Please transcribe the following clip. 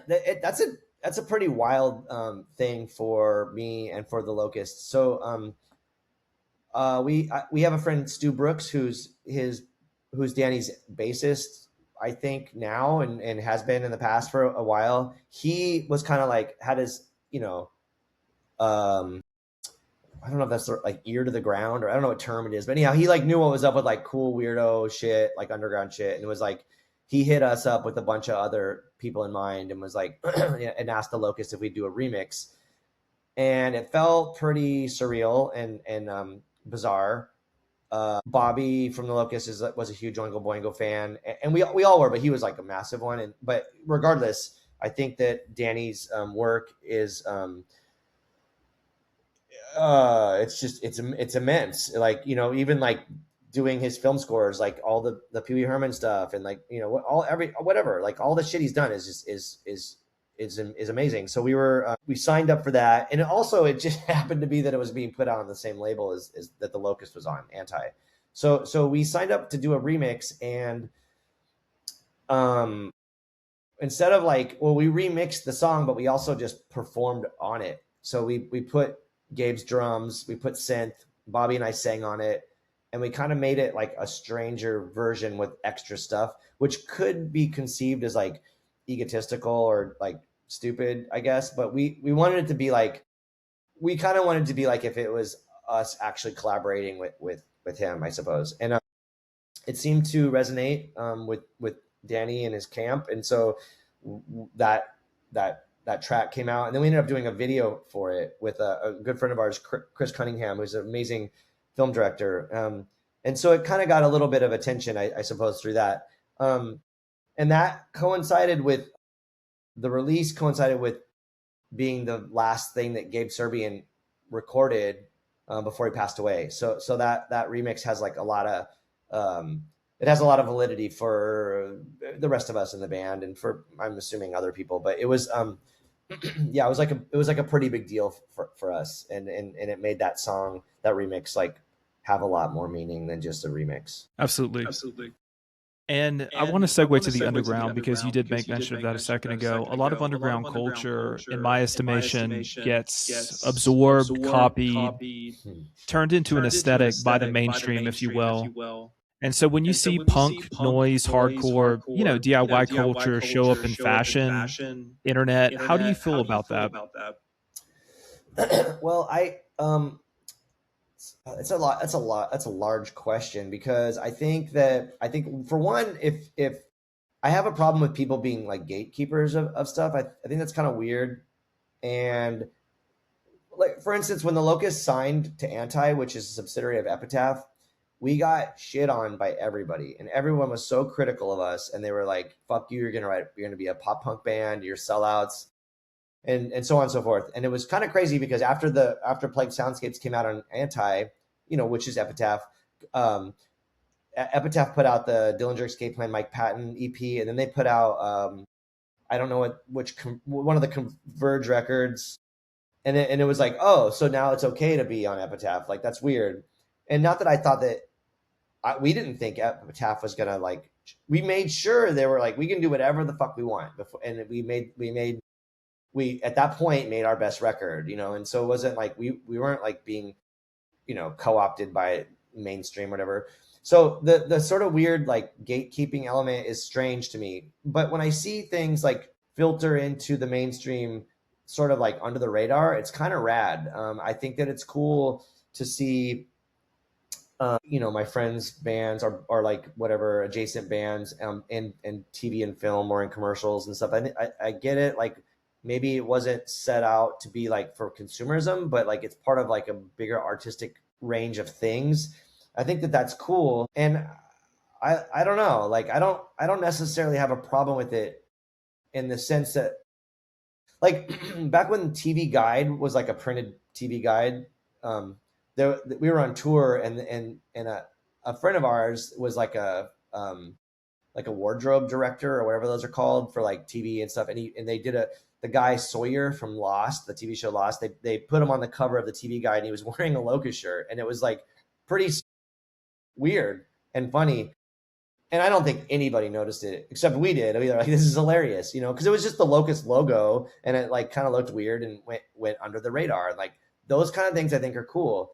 that's a pretty wild thing for me and for the Locusts. So we have a friend Stu Brooks who's Danny's bassist, I think now, and has been in the past for a while. He was kind of like had his um I don't know if that's like ear to the ground, or I don't know what term it is, but anyhow, he like knew what was up with like cool weirdo shit, like underground shit, and it was like he hit us up with a bunch of other people in mind and was like and asked the Locust if we'd do a remix, and it felt pretty surreal and bizarre. Bobby from the Locust was a huge Oingo Boingo fan, and we all were, but he was like a massive one. But regardless, I think that Danny's work is it's immense. Like, even like doing his film scores, like all the Pee Wee Herman stuff, and like whatever, like all the shit he's done is just is amazing. So we signed up for that, and it just happened to be that it was being put out on the same label as that the Locust was on, Anti. So we signed up to do a remix, and instead of like, well, we remixed the song, but we also just performed on it. So we put Gabe's drums, we put synth, Bobby and I sang on it, and we kind of made it like a stranger version with extra stuff, which could be conceived as like egotistical or like stupid, I guess. But we wanted it to be like, we kind of wanted to be like if it was us actually collaborating with him, I suppose. And it seemed to resonate with Danny and his camp, and so that track came out, and then we ended up doing a video for it with a good friend of ours, Chris Cunningham, who's an amazing film director. And so it kind of got a little bit of attention, I suppose, through that. And that coincided with the release, coincided with being the last thing that Gabe Serbian recorded before he passed away. So that remix has like a lot of it has a lot of validity for the rest of us in the band, and for, I'm assuming, other people. But it was yeah, it was like a pretty big deal for us, and it made that song, that remix, like have a lot more meaning than just a remix. Absolutely. And I want to segue to the underground, because you did make mention of that a second ago. A lot of underground culture, in my estimation, gets absorbed, copied, turned into an aesthetic by the mainstream, if you will. And so when you see punk, noise, hardcore, DIY culture show up in fashion, internet, how do you feel about that? Well, it's a lot. That's a large question, because I think for one, if I have a problem with people being like gatekeepers of stuff, I think that's kind of weird. And like, for instance, when the Locust signed to Anti, which is a subsidiary of Epitaph, we got shit on by everybody, and everyone was so critical of us, and they were like, "Fuck you! You're gonna be a pop punk band. You're sellouts." And so on and so forth. And it was kind of crazy, because after Plague Soundscapes came out on Anti, which is Epitaph, Epitaph put out the Dillinger Escape Plan Mike Patton EP, and then they put out I don't know one of the Converge records, and it was like, oh, so now it's okay to be on Epitaph. Like, that's weird. And not that I thought that we didn't think Epitaph was gonna, like, we made sure they were like, we can do whatever the fuck we want before, and we at that point made our best record, and so it wasn't like we weren't like being, co-opted by mainstream or whatever. So the sort of weird like gatekeeping element is strange to me. But when I see things like filter into the mainstream, sort of like under the radar, it's kind of rad. I think that it's cool to see, my friends' bands are like whatever adjacent bands in TV and film or in commercials and stuff. I get it. Like, maybe it wasn't set out to be like for consumerism, but like it's part of like a bigger artistic range of things. I think that that's cool. And I don't know, like I don't necessarily have a problem with it, in the sense that, like, back when TV Guide was like a printed TV guide, we were on tour, and a friend of ours was like a wardrobe director or whatever those are called for like TV and stuff. And they did the guy Sawyer from Lost, the TV show Lost, they put him on the cover of the TV Guide, and he was wearing a Locust shirt, and it was like pretty weird and funny. And I don't think anybody noticed it except we did. We were like, this is hilarious, you know, because it was just the Locust logo and it like kind of looked weird and went under the radar. Like those kind of things I think are cool.